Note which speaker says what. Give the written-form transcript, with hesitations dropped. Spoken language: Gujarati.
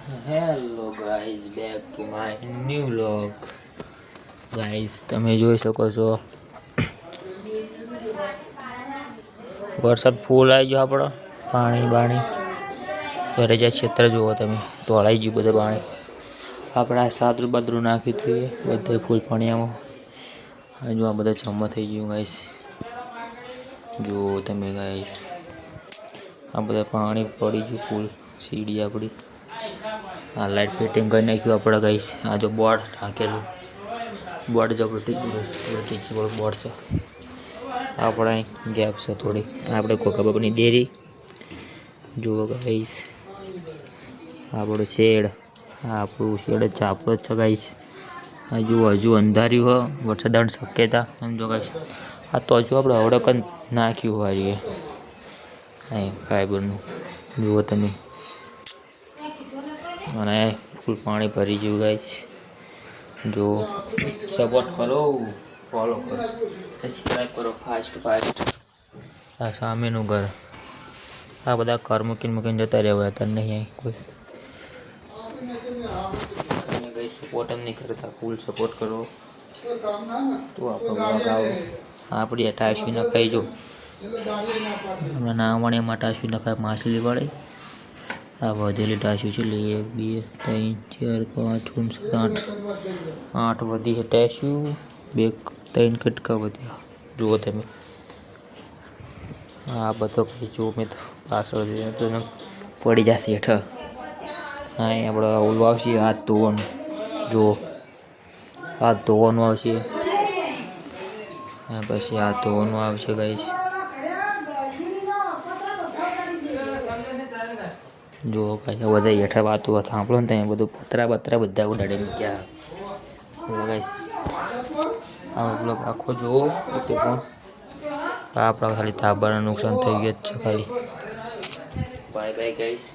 Speaker 1: Hello guys, back to my new vlog. Guys, તમે જોઈ શકો છો વરસાદ ફૂલ આવી ગયો. આપણો પાણી બાણી ભરાઈ જાય. ક્ષેત્ર જુઓ તમે, તોળાઈ ગયું બધું પાણી. આપણે આ સાદરું બાદરું નાખ્યું હતું એ બધે ફૂલ પાણીયામાં. હજુ આ બધા જમા થઈ ગયું ગાઈઝ. જુઓ તમે ગાઈઝ, આ બધા પાણી પડી ગયું ફૂલ. સીડી આપણી આ લાઇટ ફિટિંગ કરી નાખ્યું આપણે ગાઈઝ. આ જો બોર્ડ ઢાંકેલું બોર્ડ જબરદસ્ત બોર્ડ છે. આપણે ગેપ છે થોડી. આપણે કોકા બાપની ડેરી જુઓ ગાઈઝ. આપણું શેડ, આપણું શેડ જ છે, આપણું જ છે ગાઈઝ. હજુ અંધાર્યું હોય, વરસાદ આવવાની શક્યતા સમજો ગાઈઝ. આ તો હજુ આપણે હવડકન નાખ્યું હોય અહીં ફાઈબરનું જુઓ તમે. અને ફૂલ પાણી ભરી ગયું ગાઈઝ. જો સપોર્ટ કરો, ફોલો કરો, સબસ્ક્રાઈબ કરો ફાસ્ટ. આ સામેનું ઘર, આ બધા ઘર મૂકીને જતા રહેવા હતા નહીં કોઈ. કંઈ સપોર્ટ જ નહીં કરતા. ફૂલ સપોર્ટ કરો તો આપણો બ્લોગ આવો. આપણી ટાશી નખાઈ જો નાવણી એમાં ટાશી નખાય માછલી વાળી. આ વધેલી ટાશી છે. 1 2 3 4 5 6 7 8 વધી છે ટાશી. 2 3 કટકા વધ્યા જુઓ તમે. આ બધો જો મેં તો પાછળ તો પડી જશે હેઠળ. હા, આપણે ઓલું આવશે હાથ ધોવાનું. જુઓ હાથ ધોવાનું આવશે. પછી હાથ ધોવાનું આવશે ગાઈસ. જુઓ કાંઈ બધા હેઠળ વાતો સાંભળો ને ત્યાં બધું પતરા બધા ઉડાડી મૂક્યા ગાઈસ. આ બ્લોગ આખો જુઓ એટલે પણ આપણા ખાલી ધાબાનું નુકસાન થઈ ગયું જ છે ખાલી. Bye bye guys.